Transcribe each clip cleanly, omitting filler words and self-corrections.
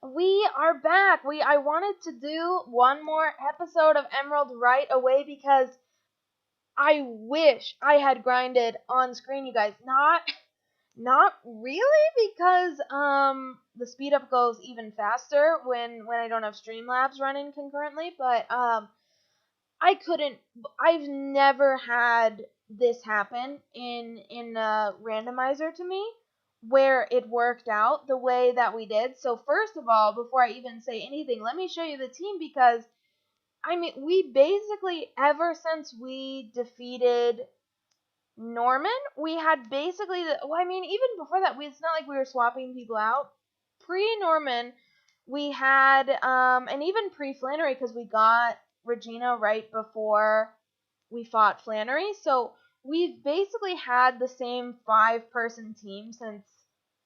We are back. I wanted to do one more episode of Emerald right away because I wish I had grinded on screen, you guys. Not really, because the speed up goes even faster when I don't have Streamlabs running concurrently, but I couldn't. I've never had this happen in a randomizer to me, where it worked out the way that we did. So first of all, before I even say anything, let me show you the team, because I mean, we basically, ever since we defeated Norman, we had basically even before that, it's not like we were swapping people out. Pre-Norman, we had and even pre-Flannery, because we got Regina right before we fought Flannery. So we've basically had the same 5-person team since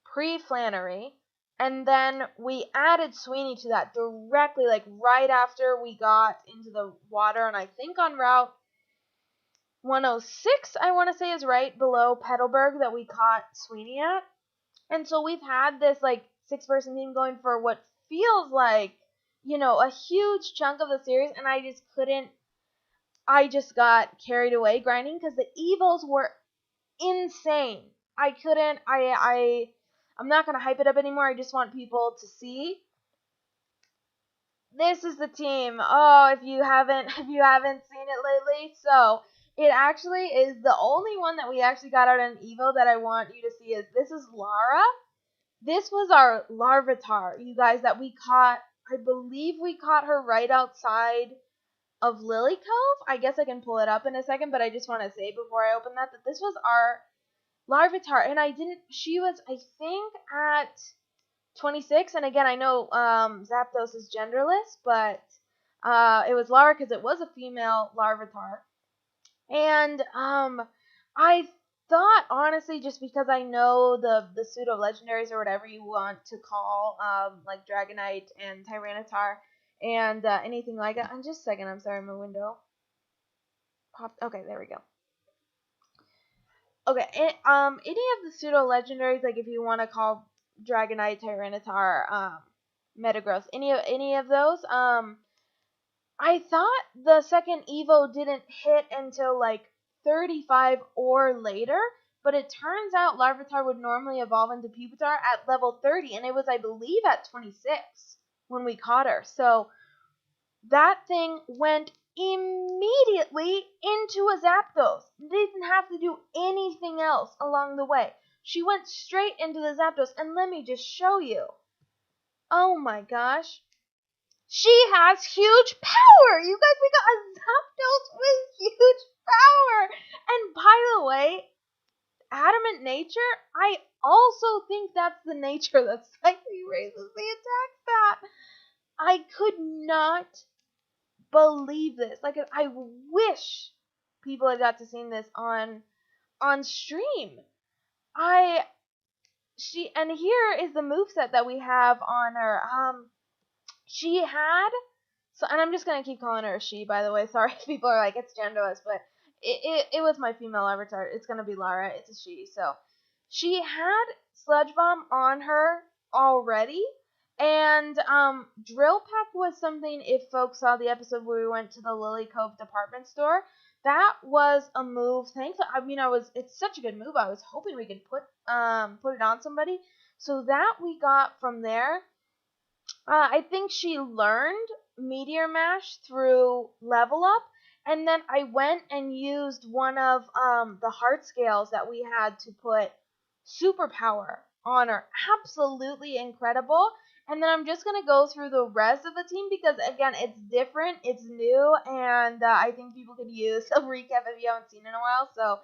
pre-Flannery. And then we added Sweeney to that directly, like right after we got into the water, and I think on Route 106, I want to say, is right below Petalburg that we caught Sweeney at. And so we've had this like 6-person team going for what feels like, a huge chunk of the series, and I just got carried away grinding because the evos were insane. I'm not gonna hype it up anymore. I just want people to see. This is the team. Oh, if you haven't seen it lately, so it actually is the only one that we actually got out in Evo that I want you to see. This is Lara. This was our Larvitar, you guys, that we caught. I believe we caught her right outside of Lily Cove. I guess I can pull it up in a second, but I just want to say before I open that this was our Larvitar, and she was, I think, at 26, and again, I know Zapdos is genderless, but it was Lara because it was a female Larvitar. And I thought, honestly, just because I know the pseudo legendaries or whatever you want to call like Dragonite and Tyranitar and anything like that. Just a second, I'm sorry, my window popped. Okay, there we go. Okay, any of the pseudo legendaries, like if you want to call Dragonite, Tyranitar, Metagross, any of those, I thought the second Evo didn't hit until like 35 or later, but it turns out Larvitar would normally evolve into Pupitar at level 30, and it was, I believe, at 26 when we caught her. So that thing went immediately into a Zapdos. Didn't have to do anything else along the way. She went straight into the Zapdos, and let me just show you. Oh my gosh. She has huge power! You guys, we got a Zapdos with huge power! And by the way, Adamant Nature, I also think that's the nature that slightly raises the attack stat. I could not believe this. Like, I wish people had got to see this on stream. And here is the moveset that we have on her. She had, so, and I'm just gonna keep calling her a she, by the way. Sorry if people are like, it's genderless, but it was my female avatar. It's gonna be Lara. It's a she. So she had Sludge Bomb on her already, and Drill Peck was something. If folks saw the episode where we went to the Lily Cove department store, that was a move. Thankfully, it's such a good move. I was hoping we could put it on somebody. So that we got from there. I think she learned Meteor Mash through Level Up, and then I went and used one of the heart scales that we had to put Superpower on her. Absolutely incredible. And then I'm just going to go through the rest of the team because, again, it's different, it's new, and I think people could use a recap if you haven't seen it in a while. So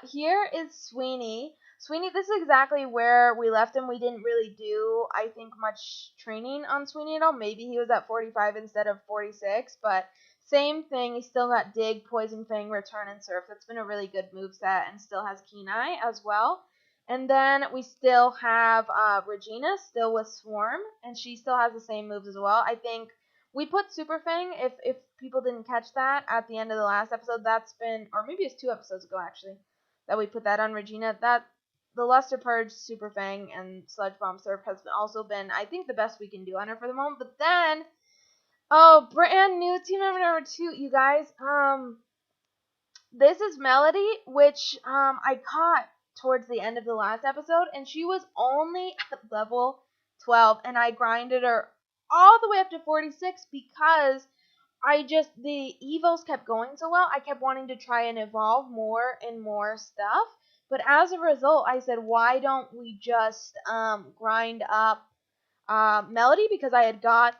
here is Sweeney. Sweeney, this is exactly where we left him. We didn't really do, I think, much training on Sweeney at all. Maybe he was at 45 instead of 46, but same thing. He still got Dig, Poison Fang, Return, and Surf. That's been a really good moveset, and still has Keen Eye as well. And then we still have Regina, still with Swarm, and she still has the same moves as well. I think we put Super Fang, if people didn't catch that, at the end of the last episode. That's been, or maybe it's 2 episodes ago, actually, that we put that on Regina. the Luster Purge, Super Fang, and Sludge Bomb Surf has also been, I think, the best we can do on her for the moment. But then, oh, brand new team member number 2, you guys. This is Melody, which I caught towards the end of the last episode, and she was only at level 12, and I grinded her all the way up to 46 because the evos kept going so well. I kept wanting to try and evolve more and more stuff. But as a result, I said, why don't we just grind up Melody, because I had got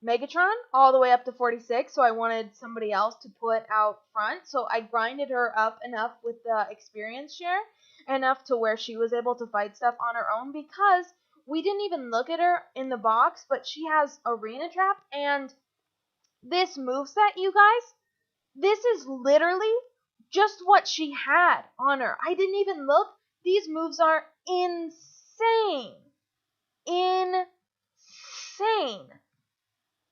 Megatron all the way up to 46, so I wanted somebody else to put out front. So I grinded her up enough with the experience share, enough to where she was able to fight stuff on her own, because we didn't even look at her in the box, but she has Arena Trap, and this moveset, you guys, this is literally just what she had on her. I didn't even look. These moves are insane. Insane.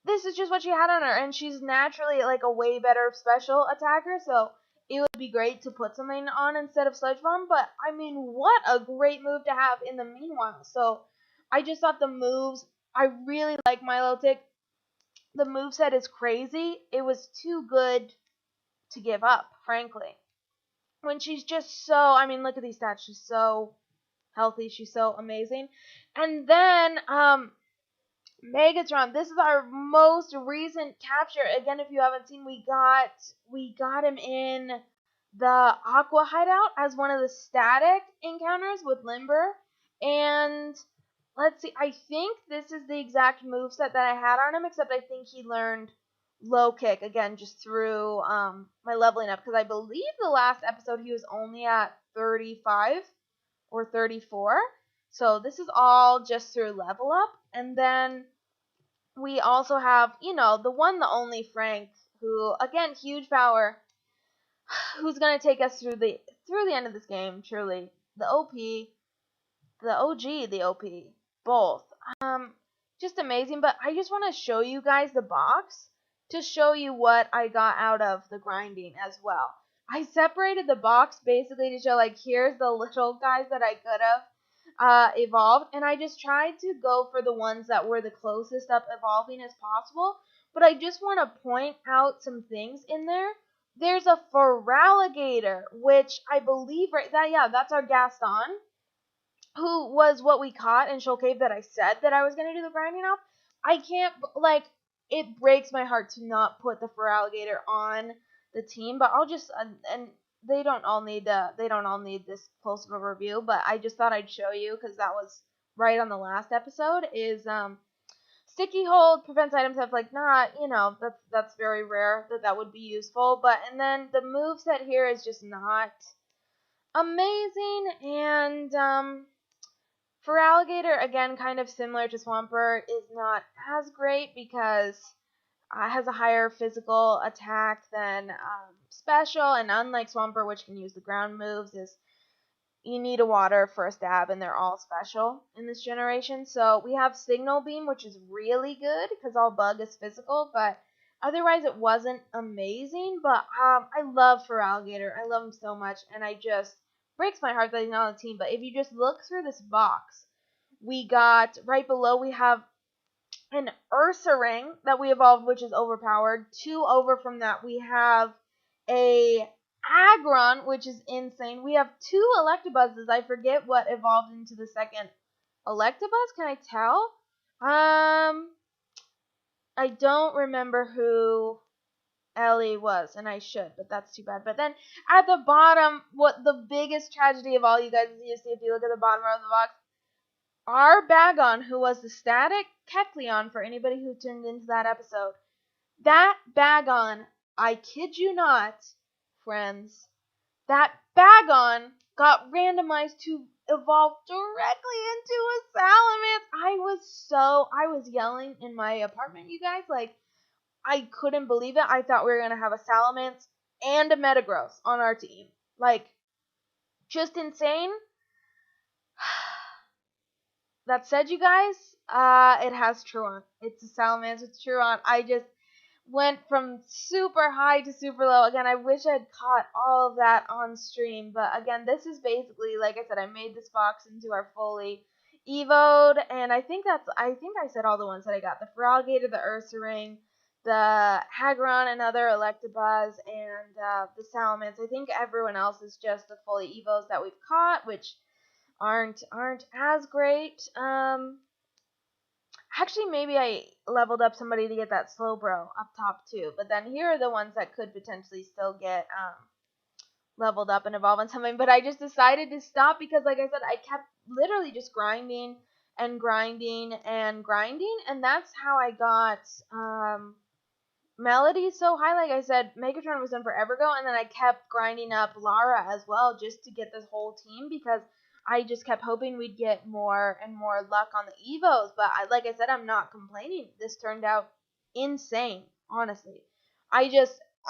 This is just what she had on her, and she's naturally like a way better special attacker, so it would be great to put something on instead of Sludge Bomb, but I mean, what a great move to have in the meanwhile. So I just thought the moves, I really like Milotic. The moveset is crazy. It was too good to give up, frankly. When she's just so, I mean, look at these stats. She's so healthy. She's so amazing. And then, Megatron, this is our most recent capture. Again, if you haven't seen, we got him in the Aqua Hideout as one of the static encounters with Limber. And let's see, I think this is the exact moveset that I had on him, except I think he learned low kick, again, just through my leveling up, because I believe the last episode he was only at 35 or 34. So this is all just through level up. And then we also have, the one, the only Frank, who, again, huge power, who's going to take us through the end of this game, truly. The OP, the OG, the OP, both. Just amazing, but I just want to show you guys the box to show you what I got out of the grinding as well. I separated the box basically to show, like, here's the little guys that I could have evolved, and I just tried to go for the ones that were the closest up evolving as possible. But I just want to point out some things in there. There's a Feraligatr, which I believe that's our Gaston, who was what we caught in Shoal Cave that I said that I was going to do the grinding off. I can't, it breaks my heart to not put the Feraligatr on the team, but I'll just, and they don't all need this close of a review, but I just thought I'd show you, because that was right on the last episode, is, Sticky Hold prevents items that that's very rare that would be useful, and then the moveset here is just not amazing, and, Feraligatr, again, kind of similar to Swampert, is not as great because it has a higher physical attack than special, and unlike Swampert, which can use the ground moves, you need a water for a stab, and they're all special in this generation. So we have Signal Beam, which is really good because all Bug is physical, but otherwise it wasn't amazing. But I love Feraligatr. I love him so much, and I just breaks my heart that he's not on the team. But if you just look through this box, we got right below, we have an Ursaring that we evolved, which is overpowered. 2 over from that, we have a Aggron, which is insane. We have 2 Electabuzzes. I forget what evolved into the second Electabuzz. Can I tell? I don't remember who Ellie was, and I should, but that's too bad. But then at the bottom, what the biggest tragedy of all, you guys, is you see if you look at the bottom row of the box, our Bagon, who was the static Kecleon for anybody who tuned into that episode, that Bagon, I kid you not, friends, that Bagon got randomized to evolve directly into a Salamence. I was yelling in my apartment, you guys, I couldn't believe it. I thought we were going to have a Salamence and a Metagross on our team. Just insane. That said, you guys, it has Truant. It's a Salamence with Truant. went from super high to super low. Again, I wish I'd caught all of that on stream, but again, this is basically, like I said, I made this box into our fully evoed, and I think I said all the ones that I got: the Feraligatr, the Ursaring, the Hagron, another Electabuzz, and the Salamence. I think everyone else is just the fully evos that we've caught, which aren't as great. Actually, maybe I leveled up somebody to get that Slowbro up top too. But then here are the ones that could potentially still get leveled up and evolve on something. But I just decided to stop because, like I said, I kept literally just grinding and grinding and grinding. And that's how I got Melody so high. Like I said, Megatron was done forever ago. And then I kept grinding up Lara as well just to get this whole team because I just kept hoping we'd get more and more luck on the Evos, but like I said, I'm not complaining. This turned out insane, honestly.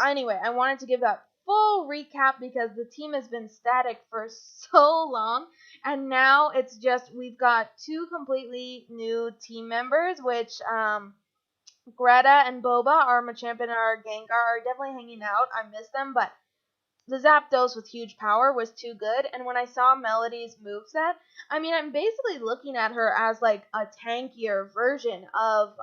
Anyway, I wanted to give that full recap because the team has been static for so long, and now it's just, we've got 2 completely new team members, which, Greta and Boba, our Machamp and our Gengar, are definitely hanging out. I miss them, but the Zapdos with huge power was too good, and when I saw Melody's moveset, I mean, I'm basically looking at her as like a tankier version of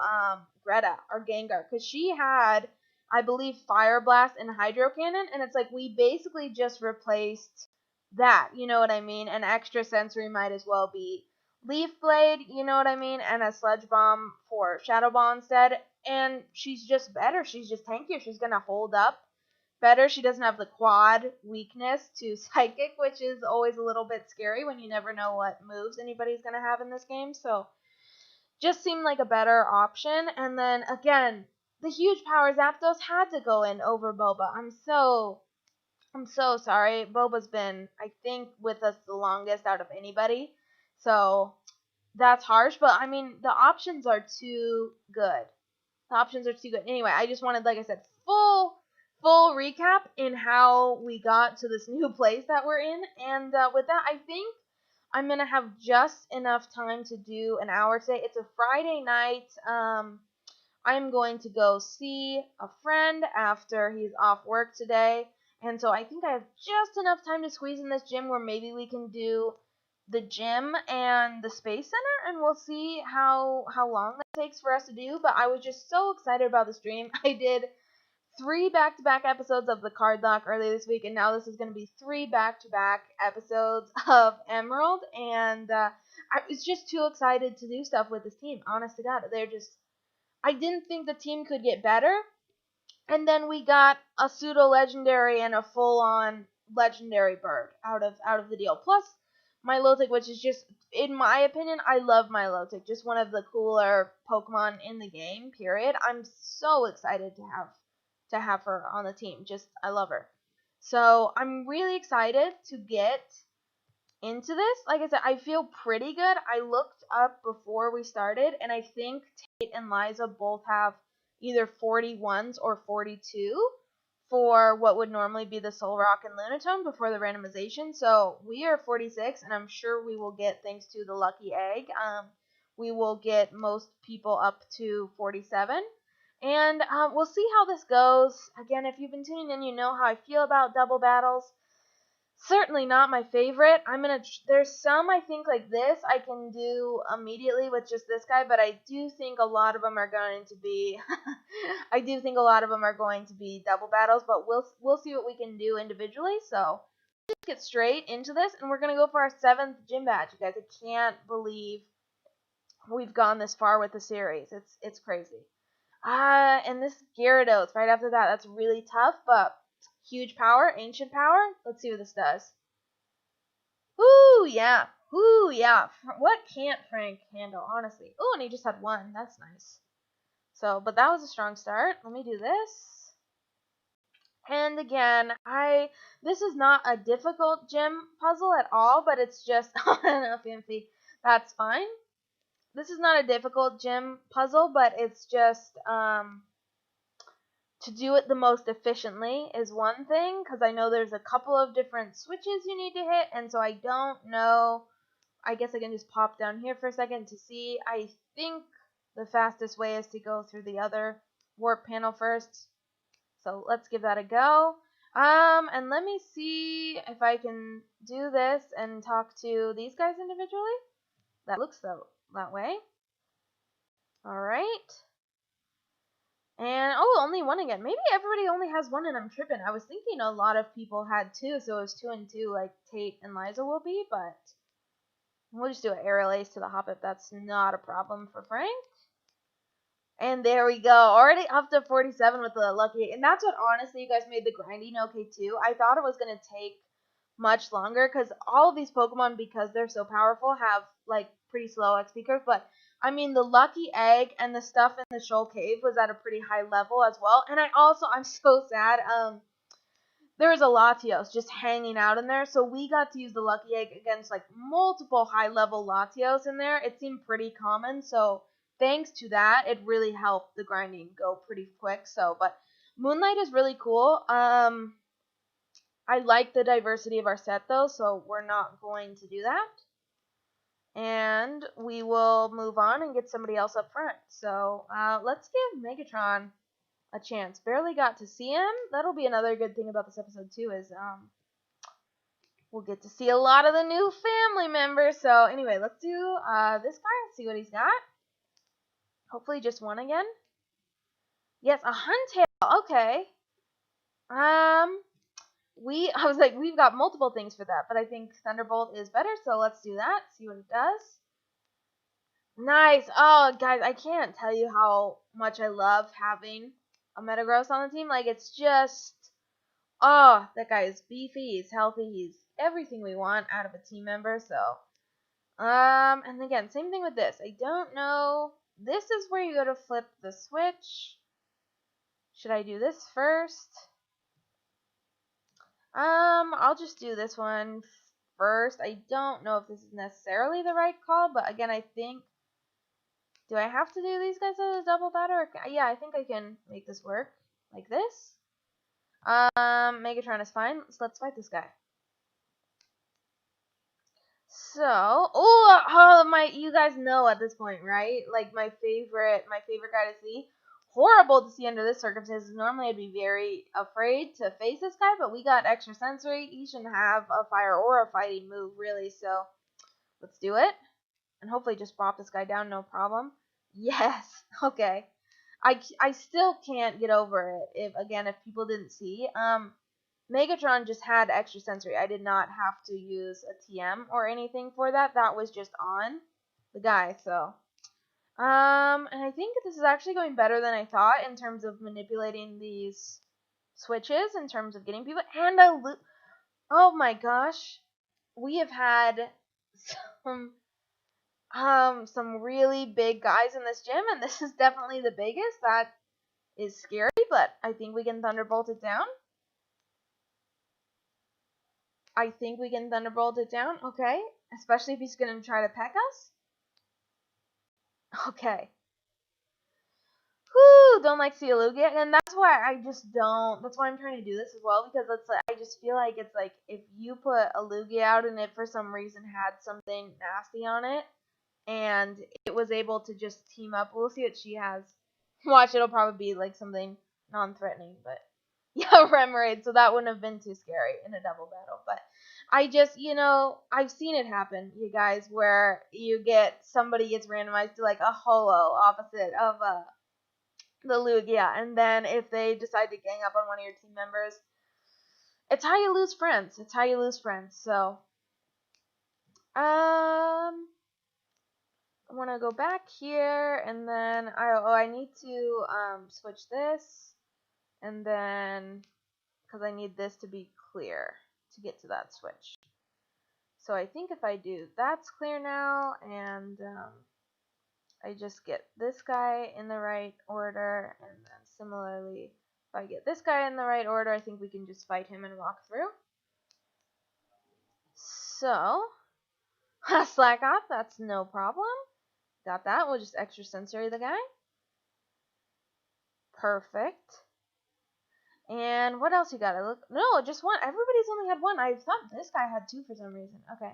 Greta or Gengar, because she had, I believe, Fire Blast and Hydro Cannon, and it's like we basically just replaced that, you know what I mean? An extra sensory might as well be Leaf Blade, you know what I mean? And a Sludge Bomb for Shadow Ball instead, and she's just better, she's just tankier, she's gonna hold up better. She doesn't have the quad weakness to Psychic, which is always a little bit scary when you never know what moves anybody's going to have in this game. So just seemed like a better option. And then again, the huge power Zapdos had to go in over Boba. I'm so sorry. Boba's been, I think, with us the longest out of anybody. So that's harsh, but I mean, the options are too good. Anyway, I just wanted, like I said, full recap in how we got to this new place that we're in. And with that, I think I'm going to have just enough time to do an hour today. It's a Friday night. I'm going to go see a friend after he's off work today. And so I think I have just enough time to squeeze in this gym where maybe we can do the gym and the Space Center, and we'll see how long that takes for us to do. But I was just so excited about the stream. I did 3 back-to-back episodes of the card lock earlier this week, and now this is going to be 3 back-to-back episodes of Emerald, and I was just too excited to do stuff with this team. Honest to God, I didn't think the team could get better, and then we got a pseudo-legendary and a full-on legendary bird out of the deal. Plus, Milotic, which is just, in my opinion, I love Milotic, just one of the cooler Pokemon in the game, period. I'm so excited to have her on the team. Just, I love her. So I'm really excited to get into this. Like I said, I feel pretty good. I looked up before we started, and I think Tate and Liza both have either 41s or 42 for what would normally be the Solrock and Lunatone before the randomization. So we are 46, and I'm sure we will get, thanks to the lucky egg, we will get most people up to 47. And we'll see how this goes. Again, if you've been tuning in, you know how I feel about double battles. Certainly not my favorite. There's some, I think, like this I can do immediately with just this guy, but I do think a lot of them are going to be double battles, but we'll see what we can do individually. So let's get straight into this, and we're gonna go for our 7th gym badge, you guys. I can't believe we've gone this far with the series. It's crazy. And this Gyarados right after that, that's really tough, but huge power, ancient power. Let's see what this does. Ooh, yeah. Ooh, yeah. What can't Frank handle, honestly? Ooh, and he just had 1. That's nice. So, but that was a strong start. Let me do this. And again, this is not a difficult gym puzzle at all, but it's just, no, fancy. That's fine. This is not a difficult gym puzzle, but it's just, to do it the most efficiently is one thing, because I know there's a couple of different switches you need to hit, and so I don't know. I guess I can just pop down here for a second to see. I think the fastest way is to go through the other warp panel first. So let's give that a go. And let me see if I can do this and talk to these guys individually. That looks that way. Alright. And, oh, only one again. Maybe everybody only has one and I'm tripping. I was thinking a lot of people had two, so it was 2 and 2 like Tate and Liza will be, but we'll just do an aerial ace to the hop if that's not a problem for Frank. And there we go. Already up to 47 with the lucky 8. And that's what, honestly, you guys made the grinding okay, too. I thought it was going to take much longer because all of these Pokemon, because they're so powerful, have, like, pretty slow XP curve. But, I mean, the lucky egg and the stuff in the Shoal Cave was at a pretty high level as well. And I'm so sad. There was a Latios just hanging out in there, so we got to use the lucky egg against like multiple high-level Latios in there. It seemed pretty common, so thanks to that, it really helped the grinding go pretty quick. So, but Moonlight is really cool. I like the diversity of our set though, so we're not going to do that. And we will move on and get somebody else up front. So let's give Megatron a chance. Barely got to see him. That'll be another good thing about this episode too, is we'll get to see a lot of the new family members. So anyway, let's do this guy and see what he's got. Hopefully just one again. Yes, a Huntail. Okay. I was like, we've got multiple things for that, but I think Thunderbolt is better, so let's do that. See what it does. Nice. Oh, guys, I can't tell you how much I love having a Metagross on the team. Like, it's just, oh, that guy is beefy, he's healthy, he's everything we want out of a team member. So and again, same thing with this. I don't know, this is where you go to flip the switch. Should I do this first? I'll just do this one first. I don't know if this is necessarily the right call, but again, I think, do I have to do these guys as a double batter? Yeah, I think I can make this work like this. Megatron is fine. So let's fight this guy. So, you guys know at this point, right? Like my favorite guy to see. Horrible to see under this circumstances. Normally I'd be very afraid to face this guy, but we got extra sensory. He shouldn't have a fire or a fighting move, really. So let's do it. And hopefully just bop this guy down, no problem. Yes. Okay. I still can't get over it if people didn't see. Megatron just had extra sensory. I did not have to use a TM or anything for that. That was just on the guy, so. And I think this is actually going better than I thought in terms of manipulating these switches, in terms of getting people. And oh my gosh. We have had some really big guys in this gym, and this is definitely the biggest. That is scary, but I think we can Thunderbolt it down. Okay. Especially if he's going to try to peck us. Okay. Whew, don't like to see a Lugia, and that's why that's why I'm trying to do this as well, because I just feel like it's like, if you put a Lugia out and it for some reason had something nasty on it, and it was able to just team up. We'll see what she has. Watch, it'll probably be like something non-threatening, but yeah, Remoraid, so that wouldn't have been too scary in a double battle. But I just, I've seen it happen, you guys, where somebody gets randomized to like a holo opposite of the Lugia, and then if they decide to gang up on one of your team members, it's how you lose friends. So, I want to go back here, and then I need to switch this, and then, because I need this to be clear to get to that switch. So I think if I do, that's clear now, and I just get this guy in the right order, and then similarly, if I get this guy in the right order, I think we can just fight him and walk through. So, slack off, that's no problem. Got that. We'll just extra sensory the guy. Perfect. And what else you got? No, just one. Everybody's only had one. I thought this guy had two for some reason. Okay.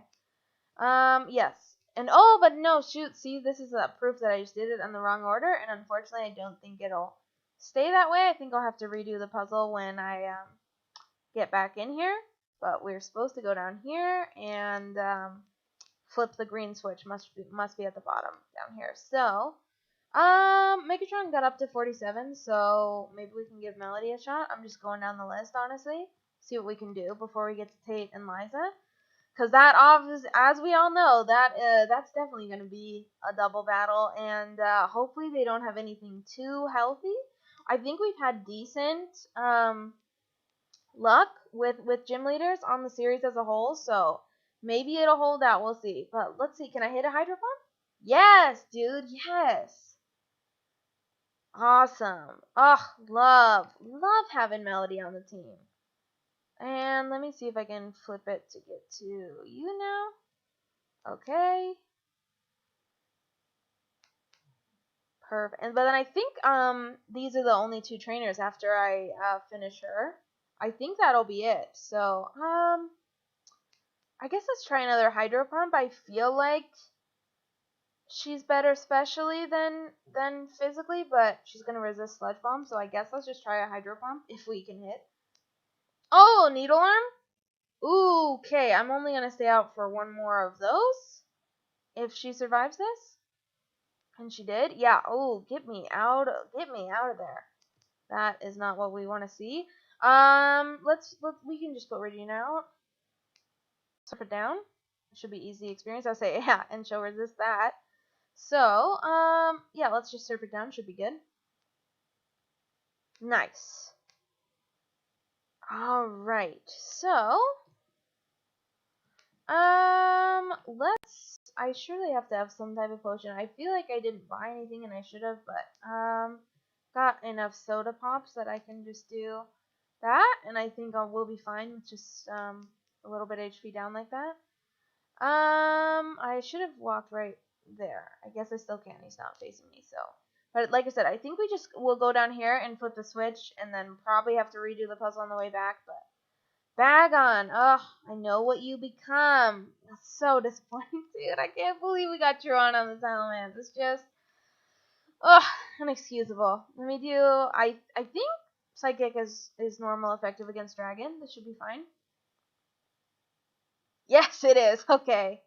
Yes. And but no, shoot. See, this is a proof that I just did it in the wrong order, and unfortunately, I don't think it'll stay that way. I think I'll have to redo the puzzle when I get back in here. But we're supposed to go down here and flip the green switch. Must be at the bottom down here. So, Megatron got up to 47, so maybe we can give Melody a shot. I'm just going down the list, honestly. See what we can do before we get to Tate and Liza. Because that, as we all know, that's definitely going to be a double battle. And hopefully they don't have anything too healthy. I think we've had decent luck with gym leaders on the series as a whole. So maybe it'll hold out. We'll see. But let's see. Can I hit a Hydro Pump? Yes, dude. Yes. Awesome. Ugh, love having Melody on the team. And let me see if I can flip it to get to you now. Okay. Perfect. But then I think these are the only 2 trainers after I finish her. I think that'll be it. So I guess let's try another Hydro Pump. I feel like she's better specially than physically, but she's gonna resist Sludge Bomb. So I guess let's just try a Hydro Pump if we can hit. Oh, Needle Arm. Ooh, okay, I'm only going to stay out for 1 more of those. If she survives this. And she did. Yeah, oh, get me out of there. That is not what we want to see. We can just put Regina out. Surf it down. It should be easy experience. I'll say, yeah, and she'll resist that. So, yeah, let's just surf it down. Should be good. Nice. Alright, so I surely have to have some type of potion. I feel like I didn't buy anything and I should have, but got enough soda pops that I can just do that, and I think we'll be fine with just a little bit HP down like that. I should have walked right there. I guess I still can. He's not facing me, so. But like I said, I think we'll go down here and flip the switch, and then probably have to redo the puzzle on the way back, but. Bagon, ugh, I know what you become. That's so disappointing, dude. I can't believe we got Tron on this element. It's just, ugh, inexcusable. Let me do, I think Psychic is normal effective against Dragon. This should be fine. Yes, it is. Okay.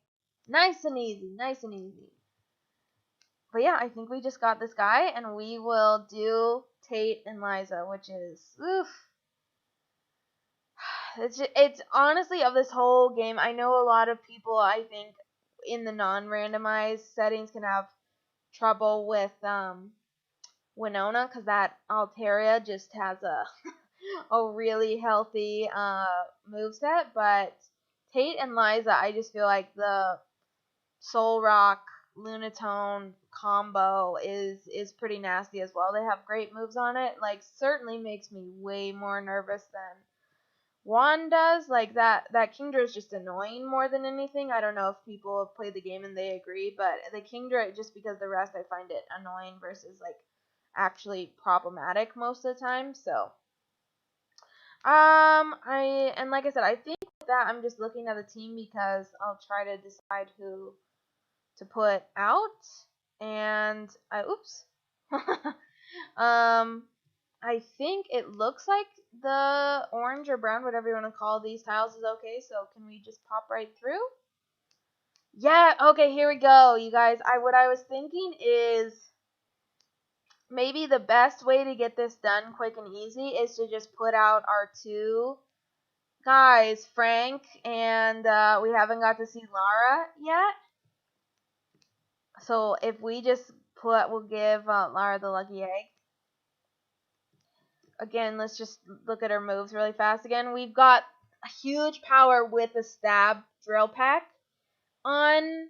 Nice and easy, nice and easy. But yeah, I think we just got this guy, and we will do Tate and Liza, which is, oof. It's honestly, of this whole game, I know a lot of people, I think, in the non-randomized settings can have trouble with Winona, because that Altaria just has a really healthy moveset, but Tate and Liza, I just feel like the Soul Rock Lunatone combo is pretty nasty as well. They have great moves on it. Like, certainly makes me way more nervous than Juan does. Like, that Kingdra is just annoying more than anything. I don't know if people have played the game and they agree, but the Kingdra, just because the rest, I find it annoying versus, like, actually problematic most of the time. So, and like I said, I think with that, I'm just looking at the team because I'll try to decide who to put out. And, oops. I think it looks like the orange or brown, whatever you want to call these tiles, is okay. So can we just pop right through? Yeah, okay, here we go, you guys. What I was thinking is maybe the best way to get this done quick and easy is to just put out our 2 guys, Frank, and we haven't got to see Lara yet. So if we just we'll give Lara the lucky egg. Again, let's just look at her moves really fast again. We've got a huge power with the stab drill pack. On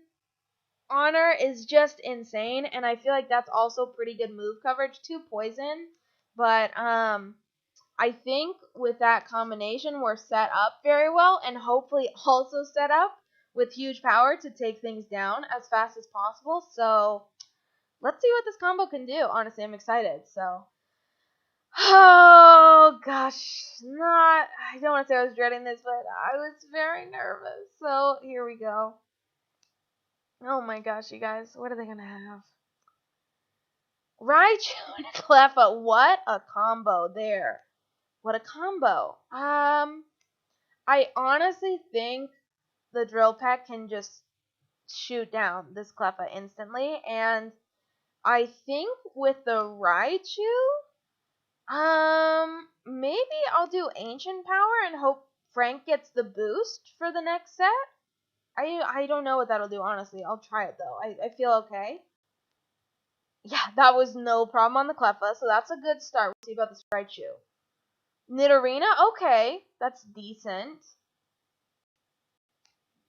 Honor is just insane, and I feel like that's also pretty good move coverage to poison. But I think with that combination, we're set up very well, and hopefully also set up with huge power to take things down as fast as possible. So let's see what this combo can do. Honestly, I'm excited. So. Oh gosh, I don't want to say I was dreading this, but I was very nervous. So here we go. Oh my gosh, you guys, what are they gonna have? Raichu and Cleffa, what a combo there. What a combo. I honestly think the Drill Peck can just shoot down this Cleffa instantly, and I think with the Raichu, maybe I'll do Ancient Power and hope Frank gets the boost for the next set. I don't know what that'll do, honestly. I'll try it, though. I feel okay. Yeah, that was no problem on the Cleffa, so that's a good start. We'll see about this Raichu. Nidorina, okay. That's decent.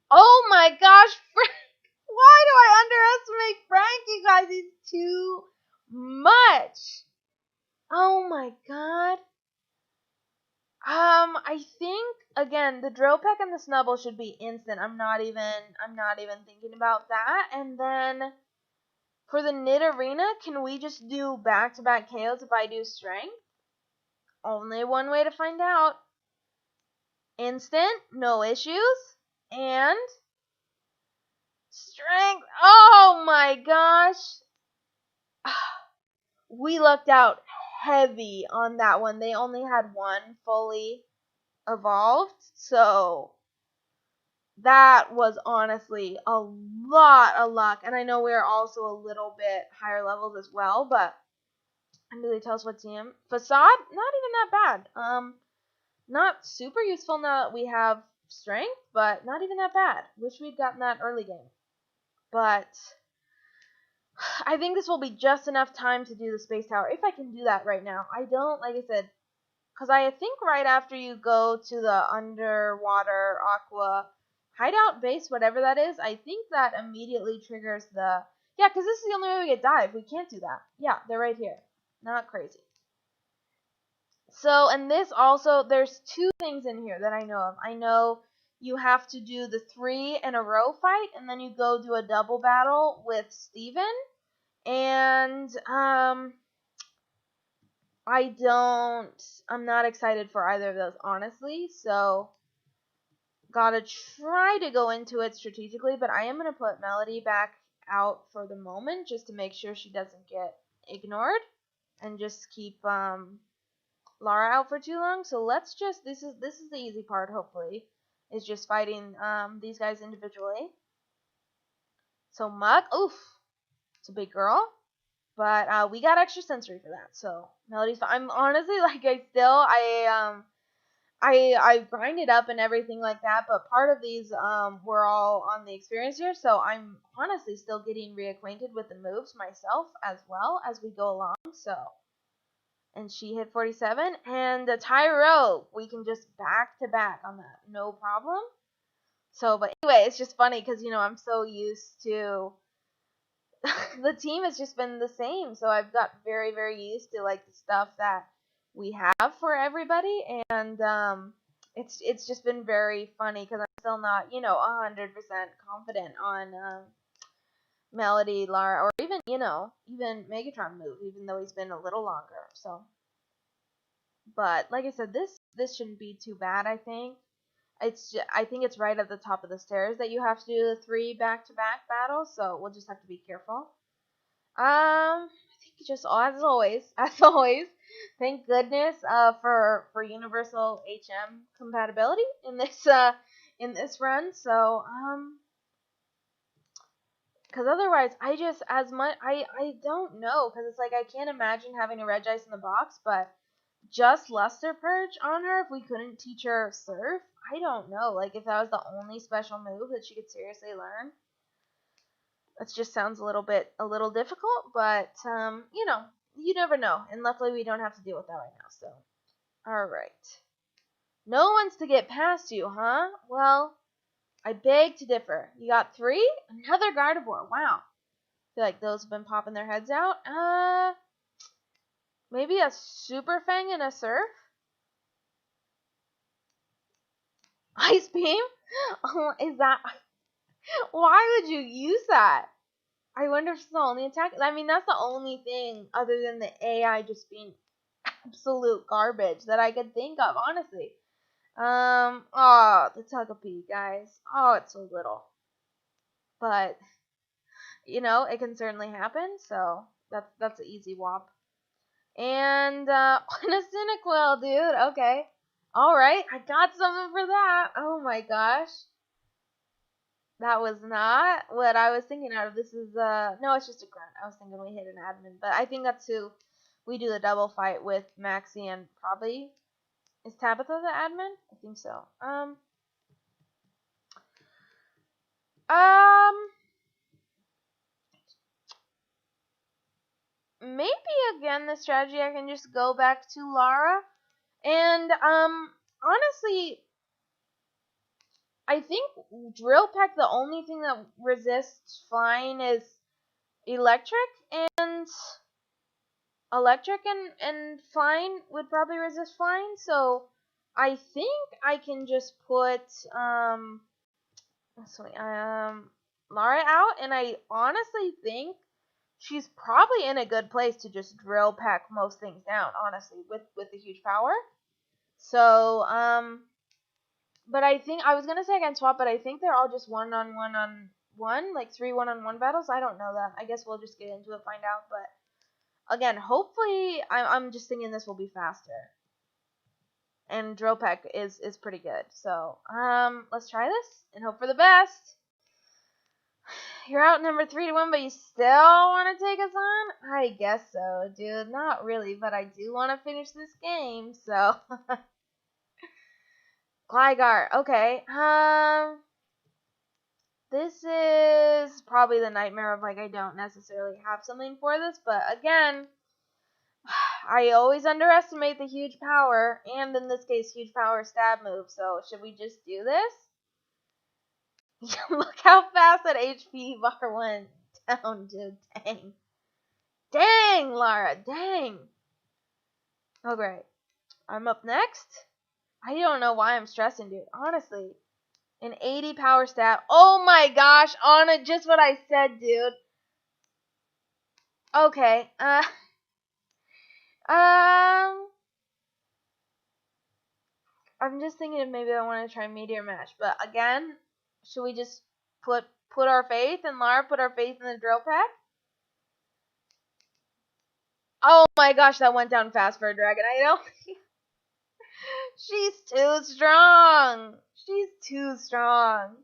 Oh my gosh, Frank! Why do I underestimate Frank, you guys? He's too much. Oh my god. I think again the Drill Peck and the Snubble should be instant. I'm not even thinking about that. And then for the Nidorina, can we just do back-to-back KOs if I do Strength? Only one way to find out. Instant, no issues, and Strength. Oh my gosh. We lucked out heavy on that one. They only had one fully evolved, so that was honestly a lot of luck. And I know we're also a little bit higher levels as well, but can really tell us what team. Facade, not even that bad. Not super useful now that we have Strength, but not even that bad. Wish we'd gotten that early game. But I think this will be just enough time to do the Space Tower, if I can do that right now. I don't, like I said, because I think right after you go to the underwater aqua hideout base, whatever that is, I think that immediately triggers the... Yeah, because this is the only way we get dive. We can't do that. Yeah, they're right here. Not crazy. So, and this also, there's two things in here that I know of. I know you have to do the 3 in a row fight, and then you go do a double battle with Steven. And, I'm not excited for either of those, honestly, so gotta try to go into it strategically, but I am going to put Melody back out for the moment, just to make sure she doesn't get ignored, and just keep, Lara out for too long. So let's just, this is the easy part, hopefully, is just fighting, these guys individually. So Mug, oof, it's a big girl. But we got extra sensory for that, so Melody's fine. I'm honestly, like, I grind it up and everything like that, but part of these were all on the experience here, so I'm honestly still getting reacquainted with the moves myself as well as we go along, so. And she hit 47, and the Tyro, we can just back to back on that, no problem. So, but anyway, it's just funny, because, I'm so used to... the team has just been the same, so I've got very, very used to, like, the stuff that we have for everybody, and it's just been very funny because I'm still not 100% confident on Melody, Lara, or even even Megatron move, even though he's been a little longer. So, but like I said, this shouldn't be too bad. I think I think it's right at the top of the stairs that you have to do the 3 back-to-back battles, so we'll just have to be careful. I think just as always, thank goodness for universal HM compatibility in this run. So because otherwise I don't know, because it's like I can't imagine having a Regice in the box, but just Luster Purge on her if we couldn't teach her Surf. I don't know, like if that was the only special move that she could seriously learn. That just sounds a little difficult, but you never know, and luckily we don't have to deal with that right now. So, all right, no one's to get past you, huh? Well, I beg to differ. You got 3, another Gardevoir. Wow, I feel like those have been popping their heads out. Maybe a Super Fang and a Surf. Ice Beam? Oh, is that? Why would you use that? I wonder if it's the only attack. I mean, that's the only thing other than the AI just being absolute garbage that I could think of, honestly. Oh, the Togepi, guys. Oh, it's so little. But, it can certainly happen, so That's an easy wop. And on a Cyndaquil, dude. Okay. Alright, I got something for that. Oh my gosh. That was not what I was thinking out of. This is, no, it's just a grunt. I was thinking we hit an admin. But I think that's who we do the double fight with Maxie and probably, is Tabitha the admin? I think so. Maybe again the strategy I can just go back to Lara. And, honestly, I think Drill Peck, the only thing that resists flying is electric, and flying would probably resist flying, so I think I can just put, Lara out, and I honestly think she's probably in a good place to just Drill Peck most things down, honestly, with the huge power. So, but I think, I was going to say I can swap, but I think they're all just one-on-one, like 3 one-on-one battles. I don't know that. I guess we'll just get into it, find out. But, again, hopefully, I'm just thinking this will be faster. And Drill Peck is pretty good. So, let's try this and hope for the best. You're out number 3-1, but you still want to take us on? I guess so, dude. Not really, but I do want to finish this game, so... Gligar, okay. This is probably the nightmare of, like, I don't necessarily have something for this, but again, I always underestimate the huge power, and in this case, huge power stab move, so should we just do this? Look how fast that HP bar went down, dude. Dang. Dang, Lara, dang. Oh, great. I'm up next. I don't know why I'm stressing, dude. Honestly. An 80 power stab. Oh my gosh, Anna, just what I said, dude. Okay. I'm just thinking if maybe I want to try Meteor Mash, but again, should we just put our faith in Lara, put our faith in the Drill Peck? Oh my gosh, that went down fast for a Dragonite. She's too strong. She's too strong.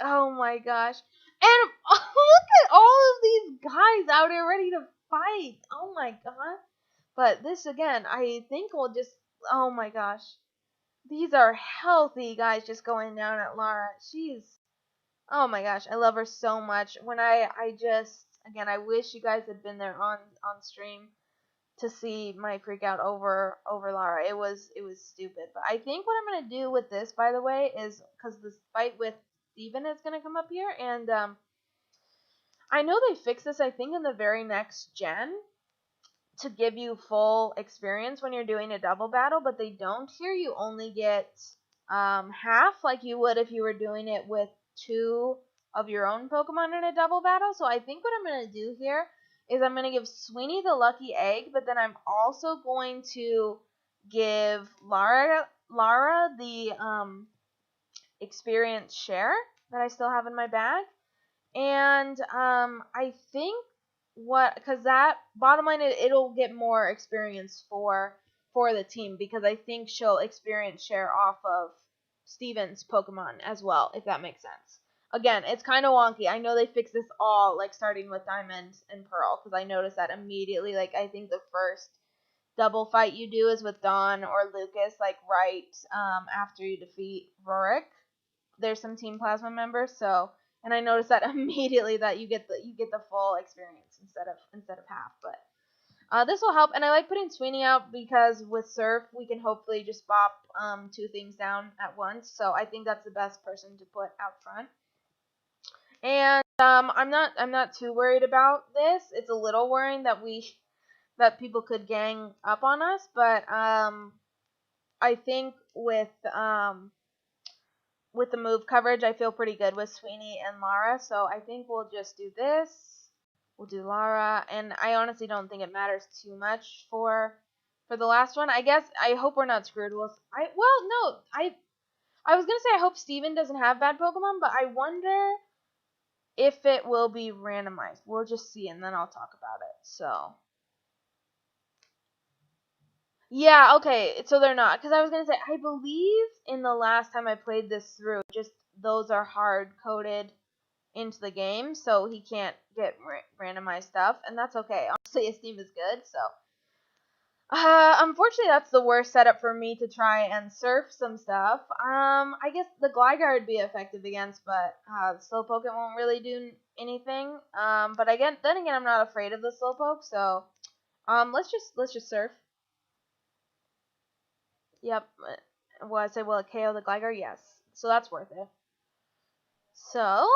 Oh my gosh. And look at all of these guys out here ready to fight. Oh my god. But this again, I think we'll just, oh my gosh. These are healthy guys just going down at Lara. She's, oh my gosh, I love her so much. When I just, again, I wish you guys had been there on stream to see my freak out over Lara. It was stupid. But I think what I'm going to do with this, by the way, is, because this fight with Steven is going to come up here, and I know they fixed this, I think, in the very next gen to give you full experience when you're doing a double battle, but they don't here. You only get half like you would if you were doing it with 2 of your own Pokemon in a double battle. So I think what I'm going to do here is I'm going to give Sweeney the lucky egg, but then I'm also going to give Lara the experience share that I still have in my bag. And I think because that, bottom line, it'll get more experience for the team, because I think she'll experience share off of Steven's Pokemon as well, if that makes sense. Again, it's kind of wonky. I know they fixed this all, like, starting with Diamond and Pearl, because I noticed that immediately. Like, I think the first double fight you do is with Dawn or Lucas, like, right after you defeat Rorik. There's some Team Plasma members, so, and I noticed that immediately that you get the full experience instead of half. But this will help, and I like putting Sweeney out because with Surf we can hopefully just bop 2 things down at once. So I think that's the best person to put out front. And I'm not too worried about this. It's a little worrying that people could gang up on us, but I think with the move coverage, I feel pretty good with Sweeney and Lara, so I think we'll just do this. We'll do Lara, and I honestly don't think it matters too much for the last one. I guess I hope we're not screwed. I was gonna say I hope Steven doesn't have bad Pokemon, but I wonder if it will be randomized. We'll just see, and then I'll talk about it. So, yeah, okay, so they're not. Because I was going to say, I believe in the last time I played this through, just those are hard-coded into the game, so he can't get randomized stuff, and that's okay. Honestly, his team is good, so. Unfortunately, that's the worst setup for me to try and surf some stuff. I guess the Gligar would be effective against, but the Slowpoke it won't really do anything. But then again, I'm not afraid of the Slowpoke, so let's just surf. Yep. Well, I say, will it KO the Gligar? Yes. So that's worth it. So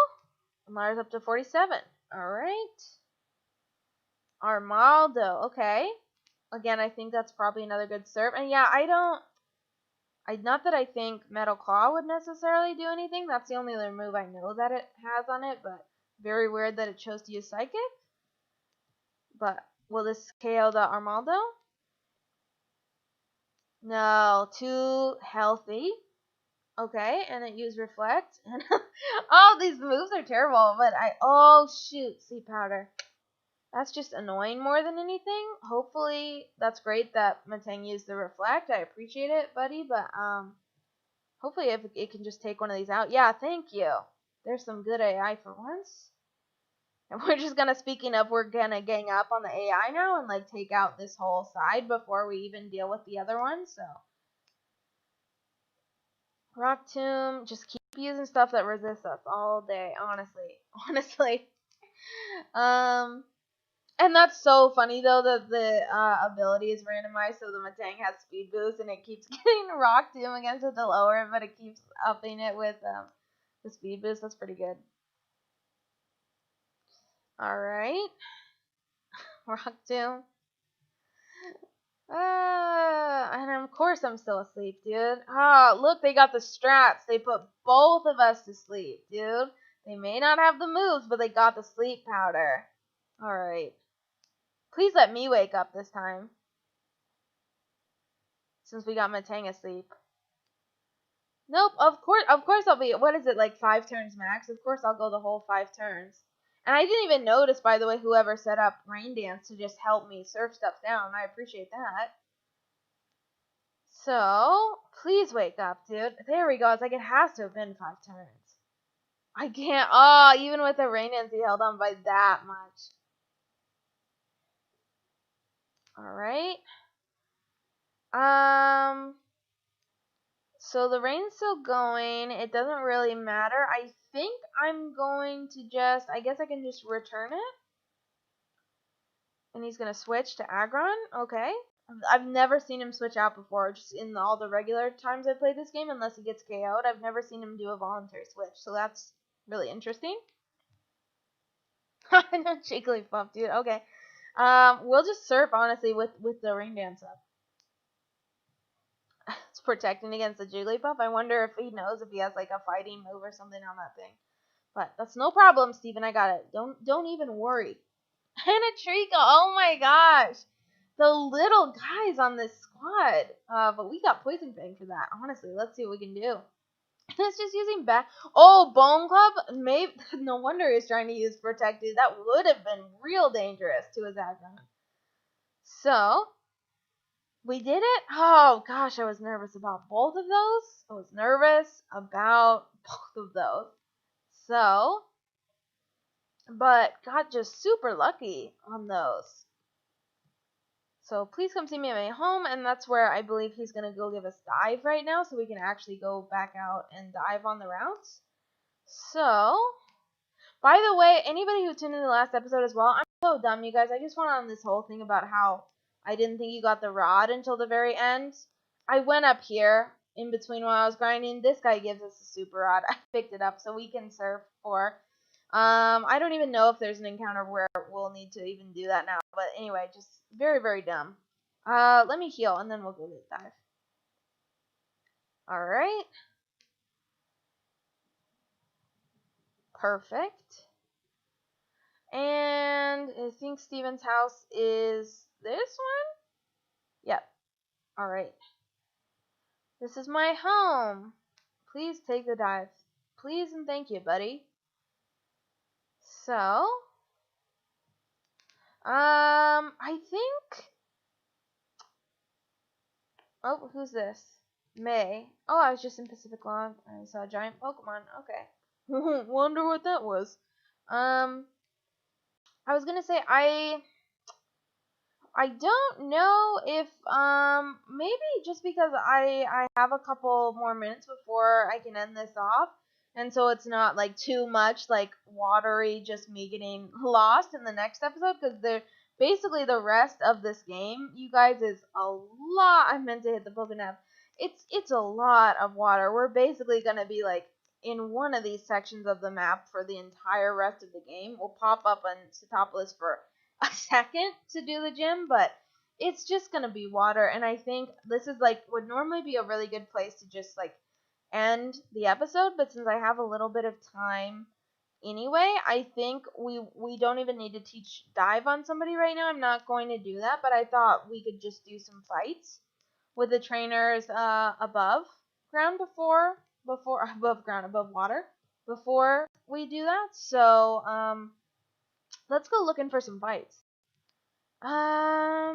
Lars up to 47. All right. Armaldo. Okay. Again, I think that's probably another good serve. And yeah, not that I think Metal Claw would necessarily do anything. That's the only other move I know that it has on it, but very weird that it chose to use Psychic. But will this KO the Armaldo? No, too healthy. Okay, and it used Reflect. And all these moves are terrible, but oh shoot, Sleep Powder. That's just annoying more than anything. Hopefully, that's great that Matang used the Reflect. I appreciate it, buddy, but hopefully if it can just take one of these out. Yeah, thank you. There's some good AI for once. And we're just gonna, speaking of, we're gonna gang up on the AI now and like take out this whole side before we even deal with the other one, so. Rock Tomb, just keep using stuff that resists us all day, honestly. Honestly. And that's so funny though that the ability is randomized, so the Matang has speed boost and it keeps getting Rock Tomb against it to lower it, but it keeps upping it with the speed boost. That's pretty good. Alright. Rock Tomb. And of course I'm still asleep, dude. Look, they got the strats. They put both of us to sleep, dude. They may not have the moves, but they got the sleep powder. Alright. Please let me wake up this time. Since we got Matang asleep. Nope, of course I'll be, what is it, like 5 turns max? Of course I'll go the whole 5 turns. And I didn't even notice, by the way, whoever set up Rain Dance to just help me surf stuff down. I appreciate that. So, please wake up, dude. There we go. It's like it has to have been 5 turns. I can't, even with the Rain Dance, he held on by that much. Alright. So the rain's still going. It doesn't really matter. I think I'm going to I guess I can just return it. And he's going to switch to Aggron. Okay. I've never seen him switch out before, just in all the regular times I played this game, unless he gets KO'd. I've never seen him do a voluntary switch, so that's really interesting. Jigglypuff, dude. Okay. We'll just surf, honestly, with the Rain Dance up. It's protecting against the Jigglypuff. I wonder if he knows if he has like a fighting move or something on that thing. But that's no problem, Steven. I got it. Don't even worry. And a Trico. Oh my gosh. The little guys on this squad. But we got Poison Fang for that. Honestly, let's see what we can do. It's just using Bone Club? Maybe. No wonder he's trying to use Protected. That would have been real dangerous to his Aggron. So, we did it? Oh, gosh, I was nervous about both of those. I was nervous about both of those. So, but got just super lucky on those. So please come see me at my home, and that's where I believe he's going to go give us dive right now, so we can actually go back out and dive on the routes. So, by the way, anybody who tuned in the last episode as well, I'm so dumb, you guys. I just went on this whole thing about how I didn't think you got the rod until the very end. I went up here in between while I was grinding. This guy gives us a super rod. I picked it up so we can surf for. I don't even know if there's an encounter where we'll need to even do that now. But anyway, just very, very dumb. Let me heal and then we'll go get dive. Alright. Perfect. And I think Steven's house is this one? Yep. Alright. This is my home. Please take the dive. Please and thank you, buddy. So, I think, oh, who's this? May. Oh, I was just in Pacific Log. I saw a giant Pokemon. Okay. Wonder what that was. I was gonna say, I don't know if maybe just because I have a couple more minutes before I can end this off, and so it's not like too much like watery, just me getting lost in the next episode, because they're basically the rest of this game, you guys, is a lot. I meant to hit the Pokénap. It's a lot of water. We're basically gonna be like in one of these sections of the map for the entire rest of the game. We'll pop up on Setopolis for a second to do the gym, but it's just gonna be water, and I think this is like would normally be a really good place to just like end the episode, but since I have a little bit of time anyway, I think we don't even need to teach dive on somebody right now. I'm not going to do that, but I thought we could just do some fights with the trainers above ground above water before we do that. So let's go looking for some fights. Bought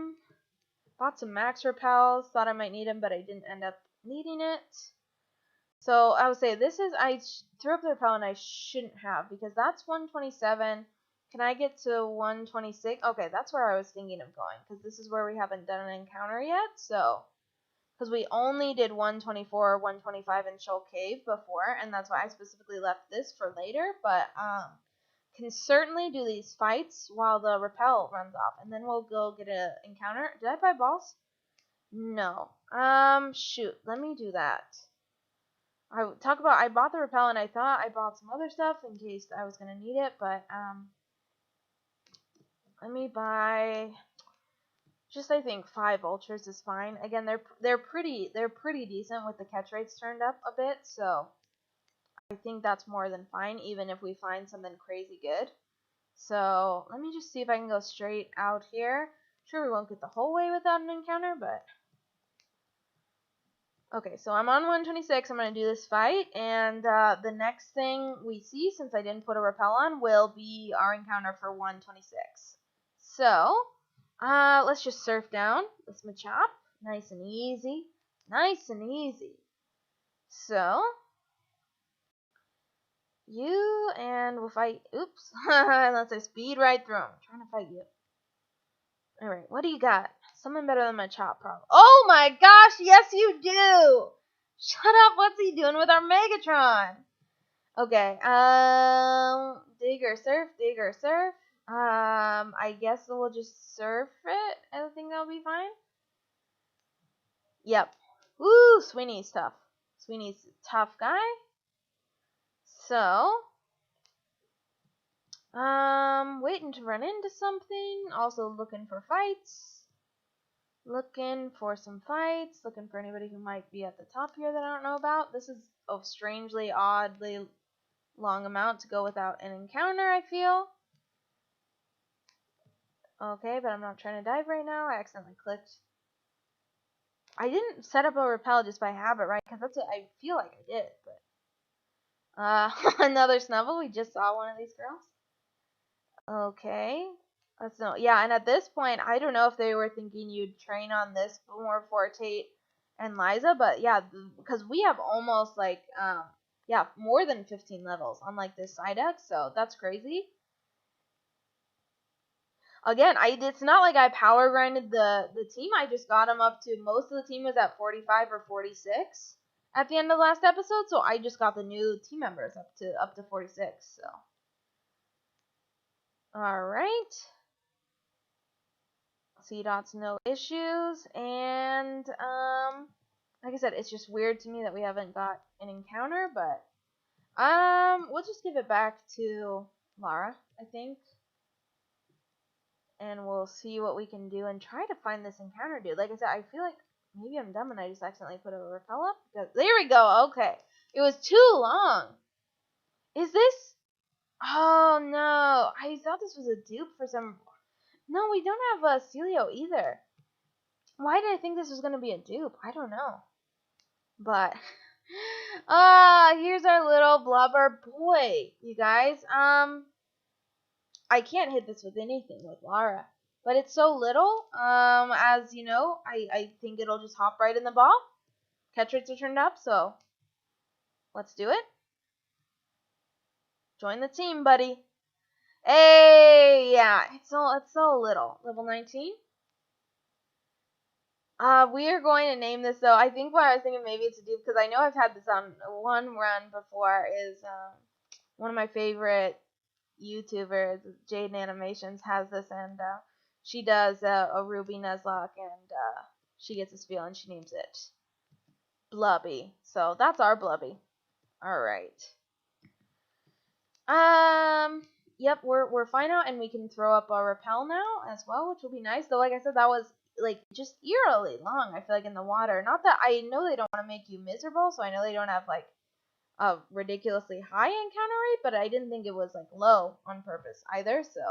some max repels. Thought I might need them, but I didn't end up needing it. So I would say I threw up the repel and I shouldn't have, because that's 127. Can I get to 126? Okay, that's where I was thinking of going, because this is where we haven't done an encounter yet. So, because we only did 124, 125 in Shoal Cave before, and that's why I specifically left this for later. But can certainly do these fights while the repel runs off, and then we'll go get an encounter. Did I buy balls? No. Shoot. Let me do that. I bought the repel, and I thought I bought some other stuff in case I was gonna need it, but let me buy just, I think 5 ultras is fine. Again, they're pretty decent with the catch rates turned up a bit, so I think that's more than fine, even if we find something crazy good. So let me just see if I can go straight out here. Sure, we won't get the whole way without an encounter, but okay. So I'm on 126. I'm gonna do this fight, and the next thing we see, since I didn't put a repel on, will be our encounter for 126. So let's just surf down this Machop, nice and easy, nice and easy. So you, and we'll fight. Oops. Unless I speed right through him. I'm trying to fight you. Alright, what do you got? Something better than my chop, probably. Oh my gosh, yes you do! Shut up, what's he doing with our Megatron? Okay, dig or surf. I guess we'll just surf it. I think that'll be fine. Yep. Woo, Sweeney's tough. Sweeney's a tough guy. So, waiting to run into something. Also looking for fights. Looking for some fights. Looking for anybody who might be at the top here that I don't know about. This is a strangely, oddly long amount to go without an encounter, I feel. Okay, but I'm not trying to dive right now. I accidentally clicked. I didn't set up a repel just by habit, right? Because that's what I feel like I did. But another Snubble. We just saw one of these girls. Okay. Let's know. Yeah, and at this point, I don't know if they were thinking you'd train on this more for Tate and Liza, but yeah, because we have almost like, yeah, more than 15 levels on like this Psyduck, so that's crazy. Again, it's not like I power grinded the team. I just got them up to, most of the team was at 45 or 46 at the end of last episode, so I just got the new team members up to 46. So, all right. C-Dot's no issues, and like I said, it's just weird to me that we haven't got an encounter, but we'll just give it back to Lara, I think. And we'll see what we can do and try to find this encounter dude. Like I said, I feel like maybe I'm dumb and I just accidentally put a repel up. There we go. Okay. It was too long. Is this? Oh, no. I thought this was a dupe for some... No, we don't have a Celio either. Why did I think this was going to be a dupe? I don't know. But... here's our little blubber boy, you guys. I can't hit this with anything with Lara. But it's so little, as you know, I think it'll just hop right in the ball. Catch rates are turned up, so let's do it. Join the team, buddy. Hey, yeah, it's so little. Level 19. We are going to name this, though. I think what I was thinking maybe it's a dupe, because I know I've had this on one run before, is one of my favorite YouTubers, Jaden Animations, has this, and she does a Ruby Nuzlocke, and she gets this feel, and she names it Blubby. So that's our Blubby. Alright. Yep, we're fine out, and we can throw up our repel now as well, which will be nice. Though, like I said, that was like just eerily long, I feel like, in the water. Not that I know they don't want to make you miserable, so I know they don't have like a ridiculously high encounter rate, but I didn't think it was like low on purpose either. So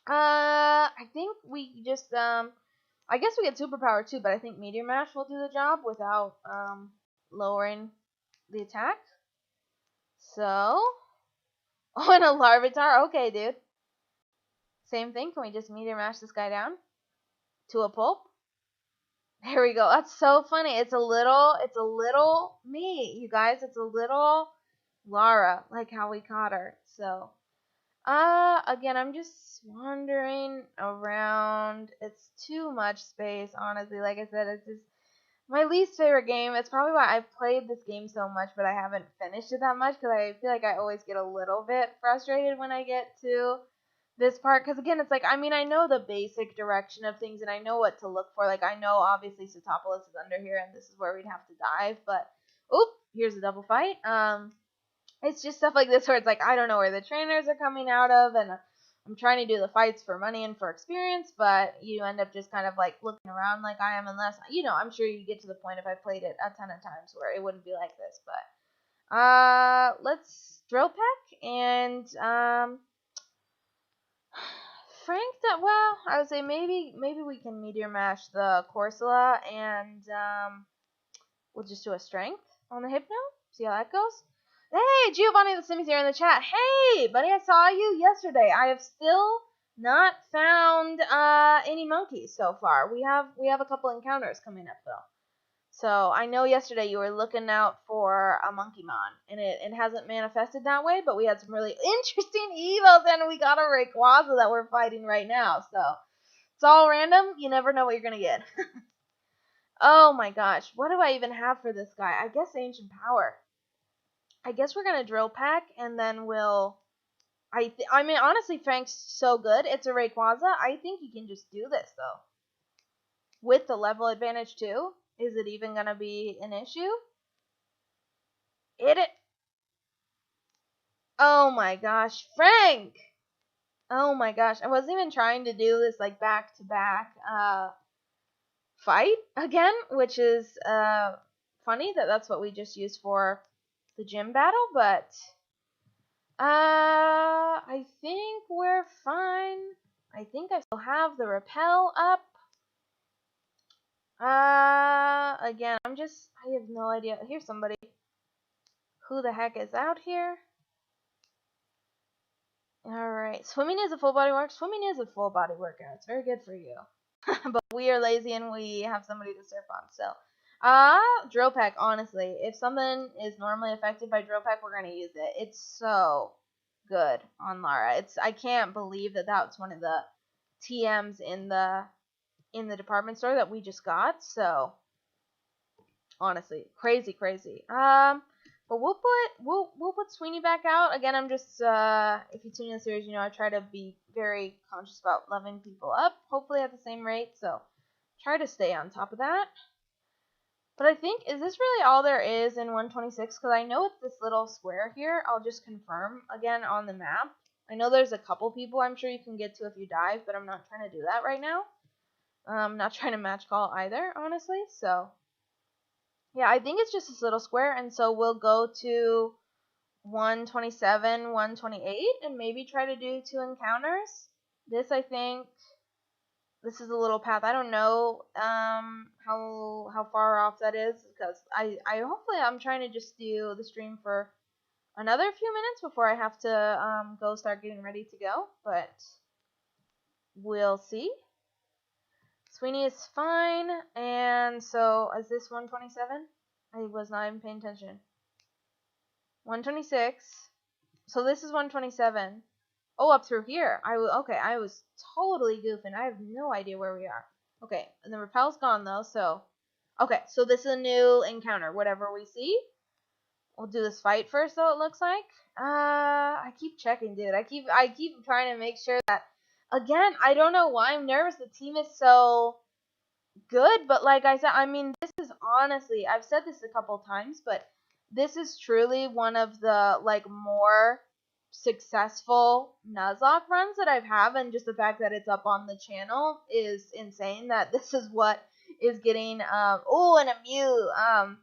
I think we just I guess we get superpower too, but I think Meteor Mash will do the job without lowering the attack. So oh, and a Larvitar. Okay, dude. Same thing. Can we just Meteor Mash this guy down to a pulp? There we go. That's so funny. It's a little me, you guys. It's a little Lara, like how we caught her. So, again, I'm just wandering around. It's too much space, honestly. Like I said, it's just my least favorite game. It's probably why I've played this game so much, but I haven't finished it that much, because I feel like I always get a little bit frustrated when I get to this part, because again, it's like, I mean, I know the basic direction of things, and I know what to look for. Like, I know obviously Satopolis is under here, and this is where we'd have to dive, but oop, here's a double fight. It's just stuff like this where it's like, I don't know where the trainers are coming out of, and I'm trying to do the fights for money and for experience, but you end up just kind of like looking around like I am, unless, you know, I'm sure you get to the point if I played it a ton of times where it wouldn't be like this. But let's drill peck, and Frank, that, well, I would say maybe we can Meteor Mash the Corsola, and we'll just do a strength on the Hypno, see how that goes. Hey, Giovanni the Simmy's here in the chat. Hey, buddy, I saw you yesterday. I have still not found any monkeys so far. We have a couple encounters coming up, though. So I know yesterday you were looking out for a Monkeymon, and it hasn't manifested that way, but we had some really interesting evos, and we got a Rayquaza that we're fighting right now. So it's all random. You never know what you're going to get. Oh my gosh, what do I even have for this guy? I guess Ancient Power. I guess we're going to Drill Peck, and then we'll... I mean, honestly, Frank's so good. It's a Rayquaza. I think he can just do this, though. With the level advantage, too. Is it even going to be an issue? Oh my gosh, Frank! Oh my gosh, I wasn't even trying to do this, like, back-to-back, fight again, which is, funny that that's what we just used for the gym battle, but I think we're fine. I think I still have the repel up. Again, I have no idea. Here's somebody. Who the heck is out here? Alright, swimming is a full body workout. Swimming is a full body workout. It's very good for you. But we are lazy and we have somebody to surf on, so. Drill Peck, honestly. If something is normally affected by Drill Peck, we're going to use it. It's so good on Lara. I can't believe that that's one of the TMs in the department store that we just got, so. Honestly, crazy. But we'll put Sweeney back out. Again, I'm just, if you tune in the series, you know I try to be very conscious about leveling people up, hopefully at the same rate, so try to stay on top of that. But I think, is this really all there is in 126? Because I know it's this little square here. I'll just confirm again on the map. I know there's a couple people I'm sure you can get to if you dive, but I'm not trying to do that right now. I'm not trying to match call either, honestly, so. Yeah, I think it's just this little square, and so we'll go to 127, 128, and maybe try to do 2 encounters. This, I think, this is a little path. I don't know how far off that is, because I hopefully I'm trying to just do the stream for another few minutes before I have to go start getting ready to go, but we'll see. Sweeney is fine, and so is this 127? I was not even paying attention. 126. So this is 127. Oh, up through here. Okay, I was totally goofing. I have no idea where we are. Okay, and the repel's gone though, so okay, so this is a new encounter. Whatever we see. We'll do this fight first though, it looks like. I keep checking, dude. I keep trying to make sure that again, I don't know why I'm nervous. The team is so good, but like I said, I mean, this is honestly, I've said this a couple times, but this is truly one of the like more successful Nuzlocke runs that I've had, and just the fact that it's up on the channel is insane. That this is what is getting oh, and a Mew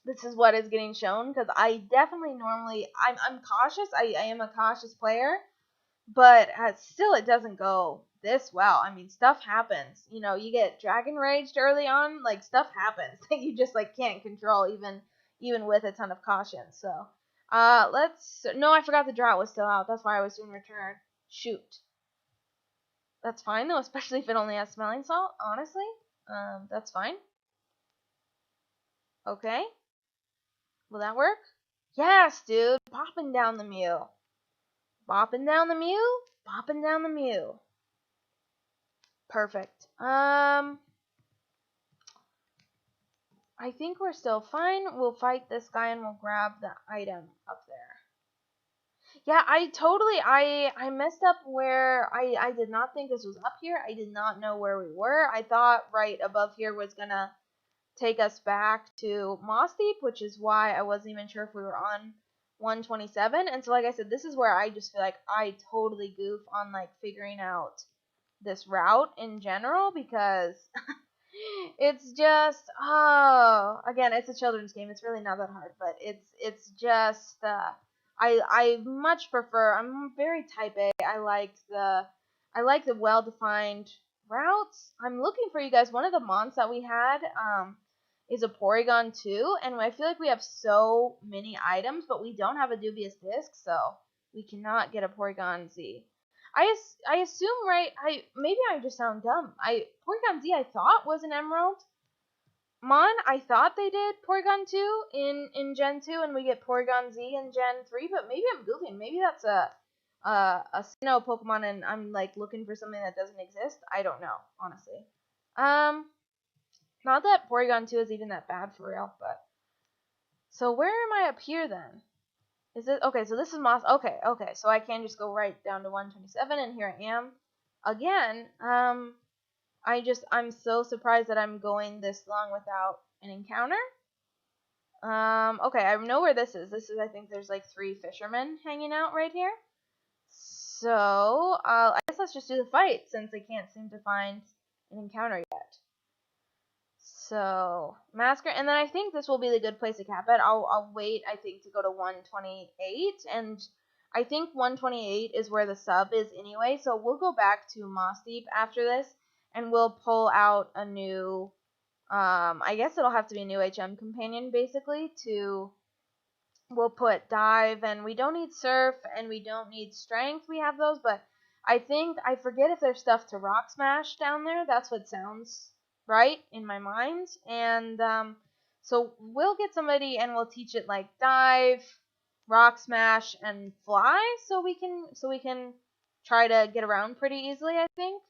this is what is getting shown, because I definitely normally I'm cautious. I am a cautious player, but still it doesn't go this well. I mean, stuff happens. You know, you get dragon raged early on, like stuff happens that you just like can't control even with a ton of caution. So, no, I forgot the drought was still out. That's why I was doing return. Shoot. That's fine though, especially if it only has smelling salt, honestly. That's fine. Okay. Will that work? Yes, dude. Bopping down the Mew. Bopping down the Mew. Bopping down the Mew. Perfect. I think we're still fine. We'll fight this guy and we'll grab the item up there. Yeah, I messed up where I did not think this was up here. I did not know where we were. I thought right above here was gonna take us back to Moss Deep, which is why I wasn't even sure if we were on 127. And so like I said, this is where I just feel like I totally goof on like figuring out this route in general, because it's just again, it's a children's game. It's really not that hard, but it's just I much prefer. I'm very type A. I like the well defined routes. I'm looking for you guys. One of the mons that we had is a Porygon 2, and I feel like we have so many items, but we don't have a dubious disc, so we cannot get a Porygon Z. I assume, right, maybe I just sound dumb. Porygon Z I thought was an Emerald Mon. I thought they did Porygon 2 in Gen 2, and we get Porygon Z in Gen 3, but maybe I'm goofing. Maybe that's a Sinnoh Pokemon, and I'm like looking for something that doesn't exist. I don't know, honestly. Not that Porygon 2 is even that bad for real, but so where am I up here then? Is it okay? So this is Moss. Okay, so I can just go right down to 127, and here I am again. I'm so surprised that I'm going this long without an encounter. Okay, I know where this is. This is, I think there's like 3 fishermen hanging out right here. So, I guess let's just do the fight, since I can't seem to find an encounter yet. So, Masker, and then I think this will be the good place to cap it. I'll wait, I think, to go to 128, and I think 128 is where the sub is anyway, so we'll go back to Moss Deep after this, and we'll pull out a new, I guess it'll have to be a new HM companion, basically, we'll put Dive, and we don't need Surf, and we don't need Strength, we have those, but I forget if there's stuff to Rock Smash down there. That's what sounds right in my mind, and so we'll get somebody and we'll teach it like Dive, Rock Smash, and Fly, so we can try to get around pretty easily, I think.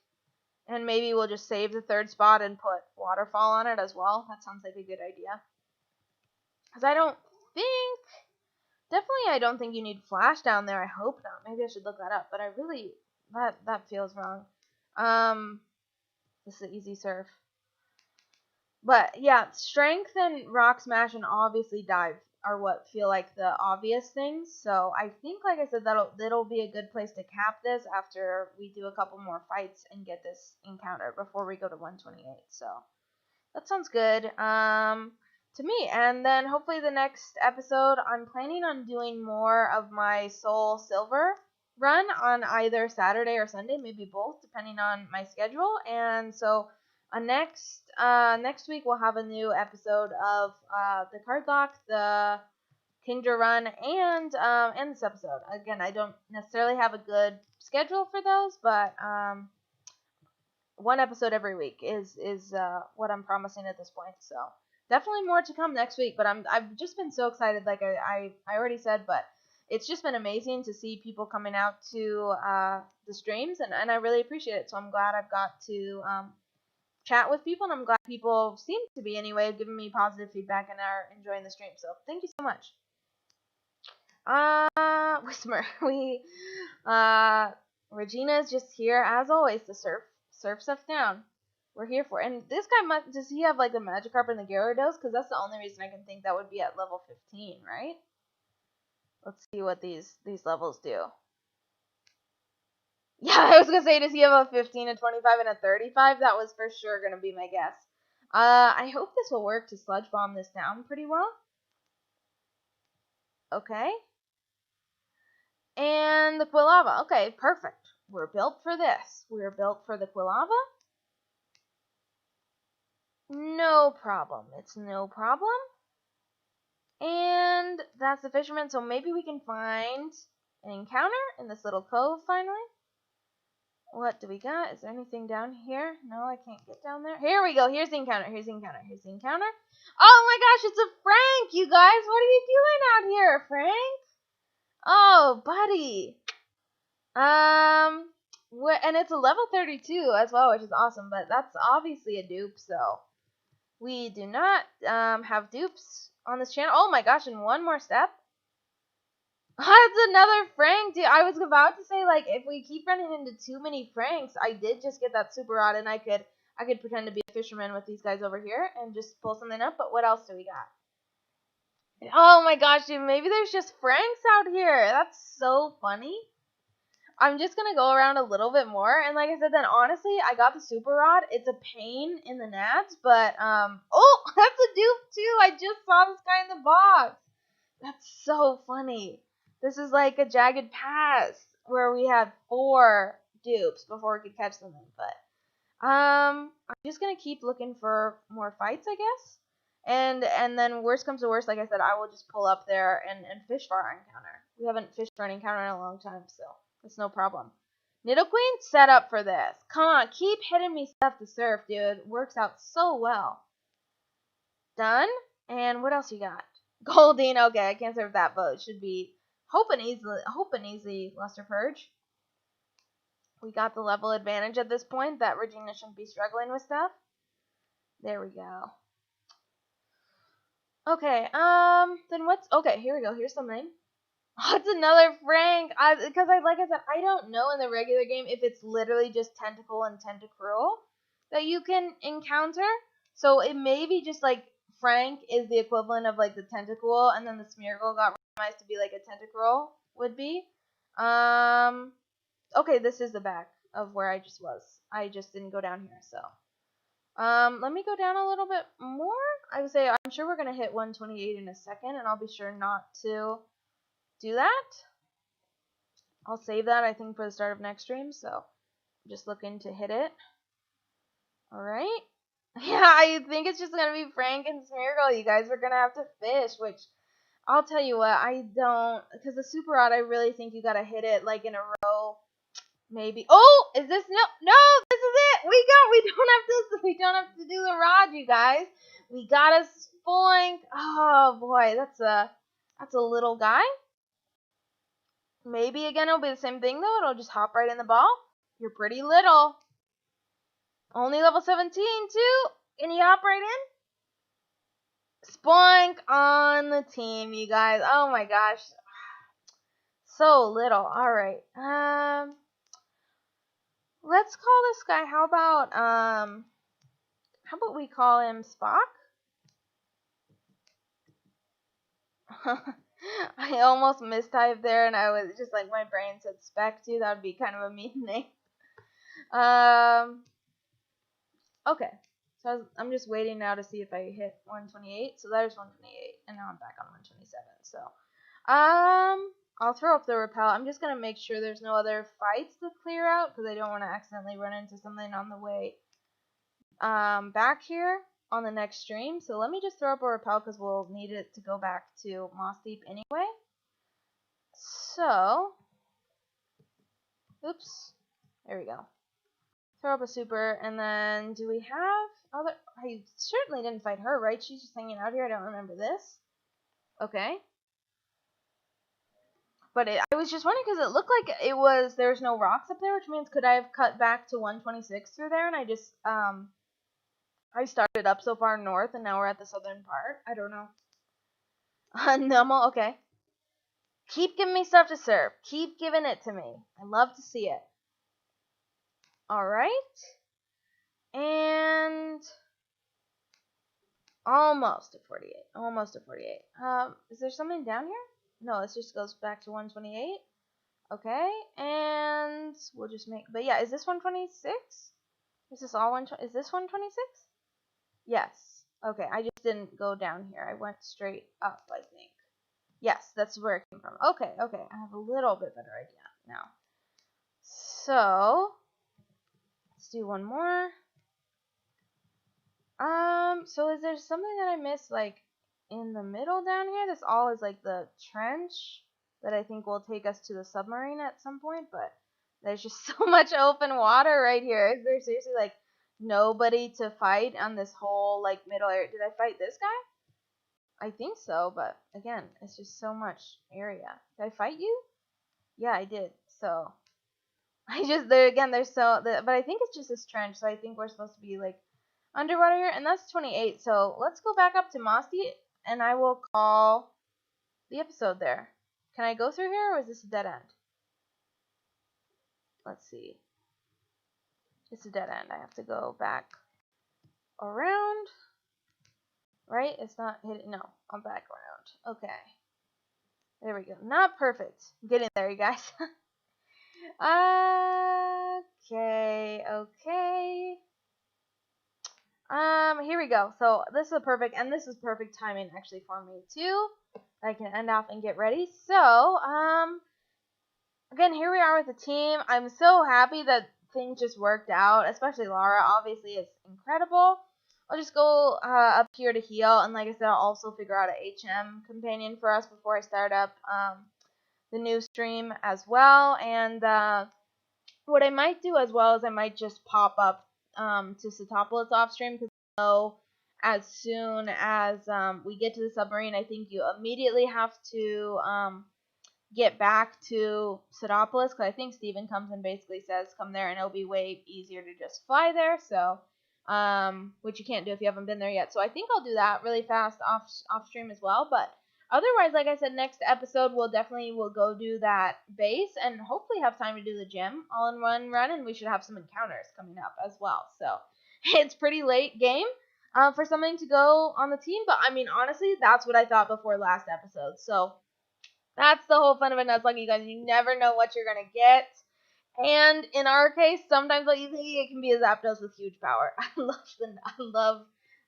And maybe we'll just save the 3rd spot and put Waterfall on it as well. That sounds like a good idea, because I don't think you need Flash down there. I hope not. Maybe I should look that up, but I really that feels wrong. This is an easy Surf. But yeah, Strength and Rock Smash and obviously Dive are what feel like the obvious things. So I think, like I said, that'll be a good place to cap this after we do a couple more fights and get this encounter before we go to 128. So that sounds good to me. And then hopefully the next episode, I'm planning on doing more of my Soul Silver run on either Saturday or Sunday, maybe both, depending on my schedule. And so next week we'll have a new episode of the Card Lock, the Kingdra run and this episode. Again, I don't necessarily have a good schedule for those, but one episode every week is what I'm promising at this point. So definitely more to come next week. But I've just been so excited, like I already said, but it's just been amazing to see people coming out to the streams, and I really appreciate it. So I'm glad I've got to chat with people, and I'm glad people seem to be anyway giving me positive feedback and are enjoying the stream. So thank you so much. Whisper, Regina's just here as always to surf stuff down. We're here for it. And this guy does he have like the Magikarp and the Gyarados? Because that's the only reason I can think that would be at level 15, right? Let's see what these levels do. Yeah, I was gonna say, does he have a 15, a 25, and a 35? That was for sure gonna be my guess. I hope this will work to Sludge Bomb this down pretty well. Okay. And the Quilava. Okay, perfect. We're built for this. We're built for the Quilava. No problem. It's no problem. And that's the fisherman. So maybe we can find an encounter in this little cove finally. What do we got? Is there anything down here? No, I can't get down there. Here we go. Here's the encounter. Here's the encounter. Here's the encounter. Oh my gosh, it's a Frank, you guys. What are you doing out here, Frank? Oh, buddy. And it's a level 32 as well, which is awesome, but that's obviously a dupe, so we do not have dupes on this channel. Oh my gosh, and one more step. That's another Frank, dude. I was about to say, like, if we keep running into too many Franks, I did just get that super rod, and I could pretend to be a fisherman with these guys over here and just pull something up, but what else do we got? Oh my gosh, dude, maybe there's just Franks out here. That's so funny. I'm just going to go around a little bit more, and like I said, then honestly, I got the super rod. It's a pain in the nads, but, oh, that's a dupe too. I just saw this guy in the box. That's so funny. This is like a jagged pass where we had 4 dupes before we could catch them in, but, I'm just going to keep looking for more fights, I guess. And then worst comes to worst, like I said, I will just pull up there and fish for our encounter. We haven't fished for an encounter in a long time, so it's no problem. Nidoqueen set up for this. Come on, keep hitting me stuff to surf, dude. Works out so well. Done. And what else you got? Goldeen. Okay, I can't surf that, but it should be hope and easy Luster Purge. We got the level advantage at this point that Regina shouldn't be struggling with stuff. There we go. Okay, then what's, okay, here we go, here's something. Oh, it's another Frank, because like I said, I don't know in the regular game if it's literally just Tentacle and Tentacruel that you can encounter, so it may be just, like, Frank is the equivalent of, like, the Tentacle, and then the Smeargle got randomized to be, like, a Tentacruel would be. Okay, this is the back of where I just was. I just didn't go down here, so. Let me go down a little bit more. I would say I'm sure we're going to hit 128 in a second, and I'll be sure not to do that. I'll save that, I think, for the start of next stream, so I'm just looking to hit it. Alright. Yeah, I think it's just going to be Frank and Smeargle. You guys are going to have to fish, which I'll tell you what, I don't, because the Super Rod, I really think you got to hit it, like, in a row. Maybe. Oh, is this no, this is it. We don't have to do the rod, you guys. We got a Spoink. Oh boy, that's a little guy. Maybe again it'll be the same thing though. It'll just hop right in the ball. You're pretty little. Only level 17 too. Can you hop right in? Spoink on the team, you guys. Oh my gosh. So little. Alright. Let's call this guy, how about we call him Spock? I almost mistyped there, and I was just like, my brain said Spec too. That would be kind of a mean name. Okay. So I'm just waiting now to see if I hit 128. So there's 128, and now I'm back on 127. So, I'll throw up the repel. I'm just going to make sure there's no other fights to clear out, because I don't want to accidentally run into something on the way back here. on the next stream. So let me just throw up a repel because we'll need it to go back to Moss Deep anyway. So, oops, there we go. Throw up a super, and then do we have other? I certainly didn't fight her, right? She's just hanging out here. I don't remember this. Okay. But I was just wondering because it looked like there's no rocks up there, which means could I have cut back to 126 through there, and I just I started up so far north, and now we're at the southern part. I don't know. Numel, okay. Keep giving me stuff to serve. Keep giving it to me. I love to see it. Alright. And almost at 48. Almost at 48. Is there something down here? No, it just goes back to 128. Okay. And we'll just make, but yeah, is this 126? Is this all 120? Is this 126? Yes. Okay, I just didn't go down here. I went straight up, I think. Yes, that's where it came from. Okay. I have a little bit better idea now. So, let's do one more. So is there something that I missed, like, in the middle down here? This all is, like, the trench that I think will take us to the submarine at some point, but there's just so much open water right here. Is there seriously, like, nobody to fight on this whole, like, middle area? Did I fight this guy? I think so, but again, it's just so much area. Did I fight you? Yeah, I did. So but I think it's just this trench, so I think we're supposed to be like underwater here, and that's 28. So let's go back up to Mossy, and I will call the episode there. Can I go through here, or is this a dead end? Let's see. It's a dead end. I have to go back around. Right? It's not hitting. No, I'm back around. Okay. There we go. Not perfect. I'm getting there, you guys. Okay. Here we go. So this is perfect, and this is perfect timing actually for me too. I can end off and get ready. So, again, here we are with the team. I'm so happy that things just worked out, especially Lara. Obviously, it's incredible. I'll just go up here to heal, and like I said, I'll also figure out a HM companion for us before I start up the new stream as well. And what I might do as well is I might just pop up to Setopolis off stream, because I know as soon as we get to the submarine, I think you immediately have to get back to Setopolis, because I think Steven comes and basically says come there, and it'll be way easier to just fly there. So which you can't do if you haven't been there yet. So I think I'll do that really fast off stream as well. But otherwise, like I said, next episode we'll go do that base, and hopefully have time to do the gym all in one run, and we should have some encounters coming up as well. So it's pretty late game for something to go on the team, but I mean, honestly, that's what I thought before last episode. So that's the whole fun of a Nuzlocke, you guys. You never know what you're gonna get. And in our case, sometimes what you think it can be a Zapdos with huge power. I love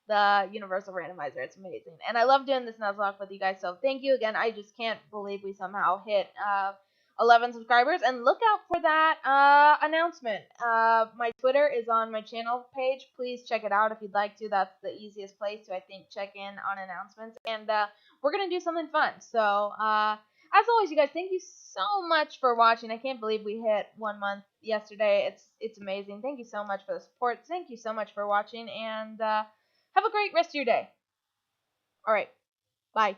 the universal randomizer. It's amazing. And I love doing this Nuzlocke with you guys. So thank you again. I just can't believe we somehow hit 11 subscribers. And look out for that announcement. My Twitter is on my channel page. Please check it out if you'd like to. That's the easiest place to, I think, check in on announcements. And we're going to do something fun. So as always, you guys, thank you so much for watching. I can't believe we hit 1 month yesterday. It's amazing. Thank you so much for the support. Thank you so much for watching, and have a great rest of your day. All right. Bye.